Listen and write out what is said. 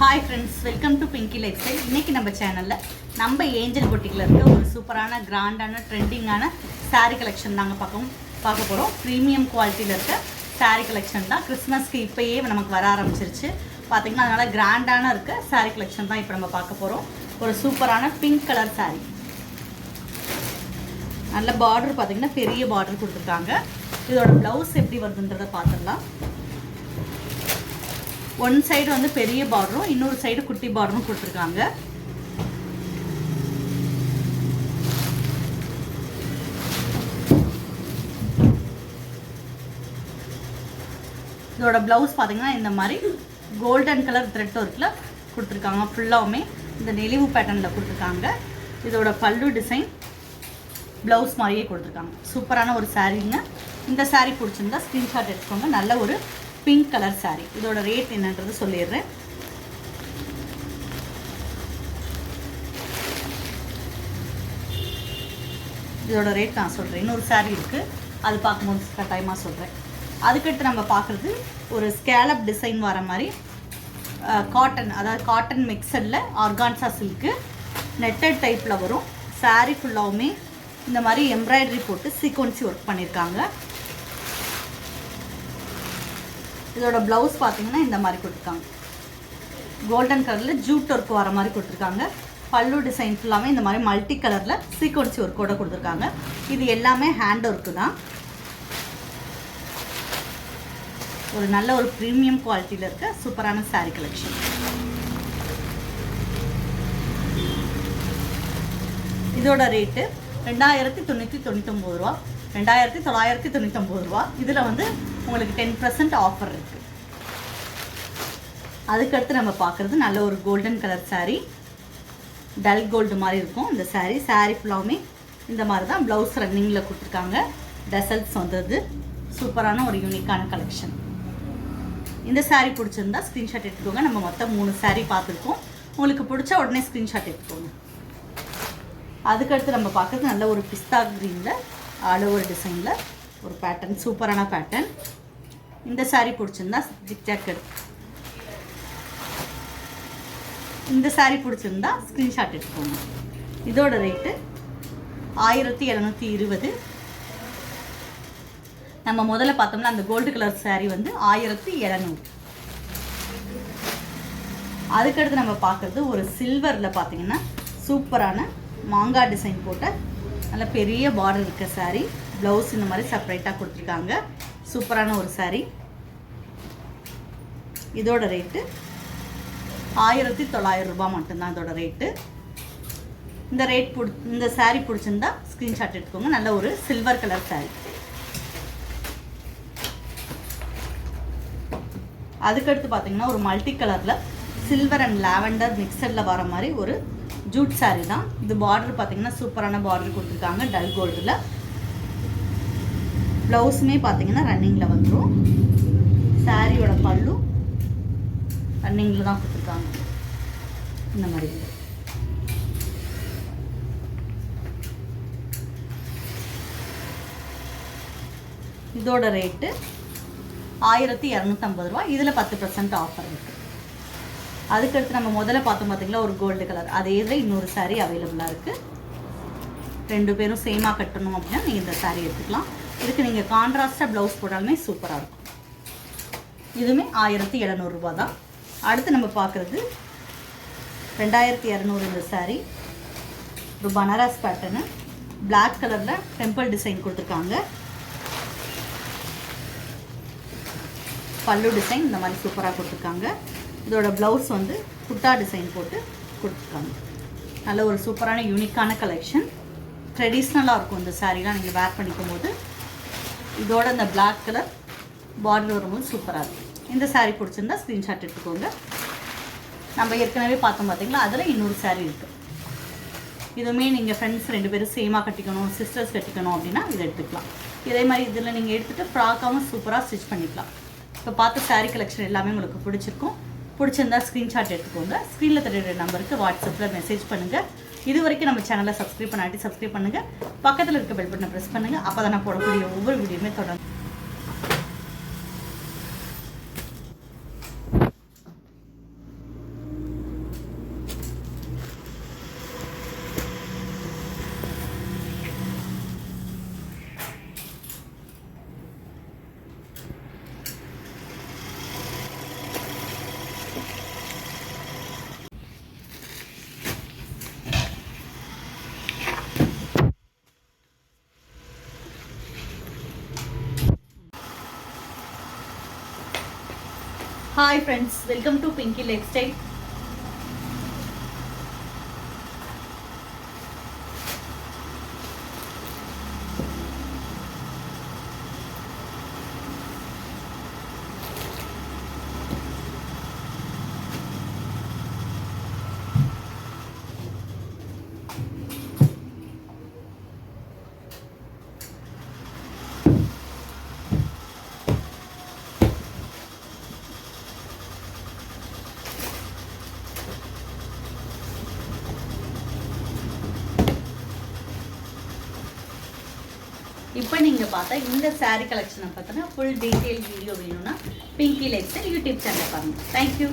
Hi friends, welcome to Pinki life style. இன்றைக்கி நம்ம சேனலில் நம்ம ஏஞ்சல் பொட்டிக்கில் இருக்க ஒரு சூப்பரான கிராண்டான ட்ரெண்டிங்கான சாரீ கலெக்ஷன் தாங்க பார்க்க போகிறோம். ப்ரீமியம் குவாலிட்டியில் இருக்க சாரீ கலெக்ஷன் தான். கிறிஸ்மஸ்க்கு இப்போயே நமக்கு வர ஆரம்பிச்சிருச்சு பார்த்திங்கன்னா. அதனால் கிராண்டான இருக்க சாரீ கலெக்ஷன் தான் இப்போ நம்ம பார்க்க போகிறோம். ஒரு சூப்பரான பிங்க் கலர் சாரீ, நல்ல பார்டர் பார்த்திங்கன்னா பெரிய பார்டர் கொடுத்துருக்காங்க. இதோட ப்ளவுஸ் எப்படி வருதுன்றதை பார்த்துடலாம். ஒன் சைடு வந்து பெரிய பார்டரும் இன்னொரு சைடு குட்டி பார்டரும் கொடுத்துருக்காங்க. இதோட ப்ளவுஸ் பார்த்தீங்கன்னா இந்த மாதிரி கோல்டன் கலர் த்ரெட் ஒர்க்கில் கொடுத்துருக்காங்க. ஃபுல்லாகவுமே இந்த நெளிவு பேட்டர்னில் கொடுத்துருக்காங்க. இதோட பல்லு டிசைன் ப்ளவுஸ் மாதிரியே கொடுத்துருக்காங்க. சூப்பரான ஒரு சாரீங்க. இந்த சாரீ பிடிச்சிருந்தா ஸ்க்ரீன்ஷாட் எடுத்துக்கோங்க. நல்ல ஒரு பிங்க் கலர் சாரீ. இதோட ரேட் என்னன்றது சொல்லிடுறேன். இதோட ரேட் நான் சொல்கிறேன். இன்னொரு சாரீ இருக்குது, அது பார்க்கும்போது கட்டாயமாக சொல்கிறேன். அதுக்கடுத்து நம்ம பார்க்குறது ஒரு ஸ்கேலப் டிசைன் வர மாதிரி காட்டன், அதாவது காட்டன் மிக்சரில் ஆர்கான்சா சில்க்கு நெட்டட் டைப்பில் வரும். சாரீ ஃபுல்லாகவுமே இந்த மாதிரி எம்ப்ராய்டரி போட்டு சீக்வன்சி ஒர்க் பண்ணியிருக்காங்க. இதோட ப்ளவுஸ் பார்த்தீங்கன்னா இந்த மாதிரி கொடுத்துருக்காங்க. கோல்டன் கலரில் ஜூட் ஒர்க் வர மாதிரி கொடுத்துருக்காங்க. பல்லு டிசைன் ஃபுல்லாமே இந்த மாதிரி மல்டி கலரில் சீக்வன்சி ஒர்க்கோட கொடுத்துருக்காங்க. இது எல்லாமே ஹேண்ட் ஒர்க்கு தான். ஒரு நல்ல ஒரு ப்ரீமியம் குவாலிட்டியில் இருக்க சூப்பரான சாரீ கலெக்ஷன். இதோட ரேட்டு 2999 ரூபா, 2999 ரூபா. இதில் வந்து உங்களுக்கு 10% ஆஃபர் இருக்குது. அதுக்கடுத்து நம்ம பார்க்குறது நல்ல ஒரு golden colour sari. Dull gold மாதிரி இருக்கும் இந்த சாரீ ஃபுல்லாகவுமே இந்த மாதிரி தான். ப்ளவுஸ் ரன்னிங்கில் கொடுத்துருக்காங்க. டசல்ஸ் வந்தது. சூப்பரான ஒரு யூனிக்கான கலெக்ஷன். இந்த சாரீ பிடிச்சிருந்தா ஸ்க்ரீன்ஷாட் எடுத்துக்கோங்க. நம்ம மொத்தம் 3 சாரீ பார்த்துருக்கோம். உங்களுக்கு பிடிச்சா உடனே ஸ்க்ரீன்ஷாட் எடுத்துக்கோங்க. அதுக்கடுத்து நம்ம பார்க்குறது நல்ல ஒரு பிஸ்தா க்ரீனில் ஆல் ஓவர் டிசைனில் ஒரு பேட்டர்ன், சூப்பரான பேட்டர்ன். இந்த சாரீ பிடிச்சிருந்தா ஜிக்ஜாக் இந்த சாரீ பிடிச்சிருந்தா ஸ்க்ரீன்ஷாட் எடுத்துக்கோங்க. இதோட ரேட்டு 1720. நம்ம முதல்ல பார்த்தோம்னா அந்த கோல்டு கலர் சாரீ வந்து 1700. அதுக்கடுத்து நம்ம பார்க்குறது ஒரு சில்வரில் பார்த்தீங்கன்னா சூப்பரான மாங்காய் டிசைன் போட்ட நல்ல பெரிய பார்டர் இருக்க சாரீ. ப்ளவுஸ் இந்த மாதிரி செப்பரேட்டாக கொடுத்துருக்காங்க. சூப்பரான ஒரு சாரீ. இதோட ரேட்டு 1900 ரூபா மட்டும்தான் இதோட ரேட்டு. இந்த சாரீ பிடிச்சிருந்தா ஸ்க்ரீன்ஷாட் எடுத்துக்கோங்க. நல்ல ஒரு சில்வர் கலர் சாரீ. அதுக்கடுத்து பார்த்தீங்கன்னா ஒரு மல்டி கலரில் சில்வர் அண்ட் லாவெண்டர் மிக்சரில் வர மாதிரி ஒரு ஜூட் சாரீ தான். இது பார்டர் பார்த்தீங்கன்னா சூப்பரான பார்டர் கொடுத்துருக்காங்க டல் கோல்டில். ப்ளவுஸுமே பார்த்தீங்கன்னா ரன்னிங்கில் வந்துடும். சாரியோட பல்லு ரன்னிங்கில் தான் கொடுத்துருக்காங்க. இந்த மாதிரி இதோட ரேட்டு 1250 ரூபா. இதில் 10% ஆஃபர் இருக்குது. அதுக்கடுத்து நம்ம முதல்ல பார்த்தோம் பார்த்தீங்களா ஒரு கோல்டு கலர், அதே இதில் இன்னொரு சாரீ அவைலபிளாக இருக்குது. 2 பேரும் சேமாக கட்டணும் அப்படின்னா நீங்கள் இந்த சாரீ எடுத்துக்கலாம். இதுக்கு நீங்கள் கான்ட்ராஸ்டாக ப்ளவுஸ் போட்டாலுமே சூப்பராக இருக்கும். இதுவுமே 1700 ரூபா தான். அடுத்து நம்ம பார்க்குறது 2200 இந்த சாரீ. ஒரு பனாரஸ் பேட்டர்னு பிளாக் கலரில் டெம்பிள் டிசைன் கொடுத்துருக்காங்க. பல்லு டிசைன் இந்த மாதிரி சூப்பராக கொடுத்துருக்காங்க. இதோட ப்ளவுஸ் வந்து குட்டா டிசைன் போட்டு கொடுத்துருக்காங்க. நல்ல ஒரு சூப்பரான யூனிக்கான கலெக்ஷன். ட்ரெடிஷ்னலாக இருக்கும் இந்த சாரீலாம் நீங்கள் வேர் பண்ணிக்கும் போது. இதோட இந்த பிளாக் கலர் பார்டர் வரும்போது சூப்பராக இருக்கும். இந்த சாரீ பிடிச்சிருந்தா ஸ்க்ரீன்ஷாட் எடுத்துக்கோங்க. நம்ம ஏற்கனவே பார்த்தோம் பார்த்தீங்களா, அதில் இன்னொரு சாரீ இருக்குது. இதுவுமே நீங்கள் ஃப்ரெண்ட்ஸ் 2 பேரும் சேமாக கட்டிக்கணும், சிஸ்டர்ஸ் கட்டிக்கணும் அப்படின்னா இதை எடுத்துக்கலாம். இதே மாதிரி இதில் நீங்கள் எடுத்துகிட்டு ஃப்ராக்காகவும் சூப்பராக ஸ்டிச் பண்ணிக்கலாம். இப்போ பார்த்த சாரீ கலெக்ஷன் எல்லாமே உங்களுக்கு பிடிச்சிருந்தா ஸ்க்ரீன்ஷாட் எடுத்துக்கோங்க. ஸ்க்ரீனில் தெரியுற நம்பருக்கு வாட்ஸ்அப்பில் மெசேஜ் பண்ணுங்கள். இது வரைக்கும் நம்ம சேனலை சப்ஸ்கிரைப் பண்ணாட்டி சப்ஸ்கிரைப் பண்ணுங்கள். பக்கத்தில் இருக்க பெல் பட்டனை ப்ரெஸ் பண்ணுங்கள். அப்போ தான் நான் போடக்கூடிய ஒவ்வொரு வீடியோமே தொடர்ந்து hi friends, welcome to Pinki life style. இப்போ நீங்கள் பார்த்தா இந்த saree கலெக்ஷனை பார்த்தோன்னா ஃபுல் டீட்டெயில் வீடியோ வேணும்னா Pinki life style YouTube channel பாருங்கள். தேங்க்யூ.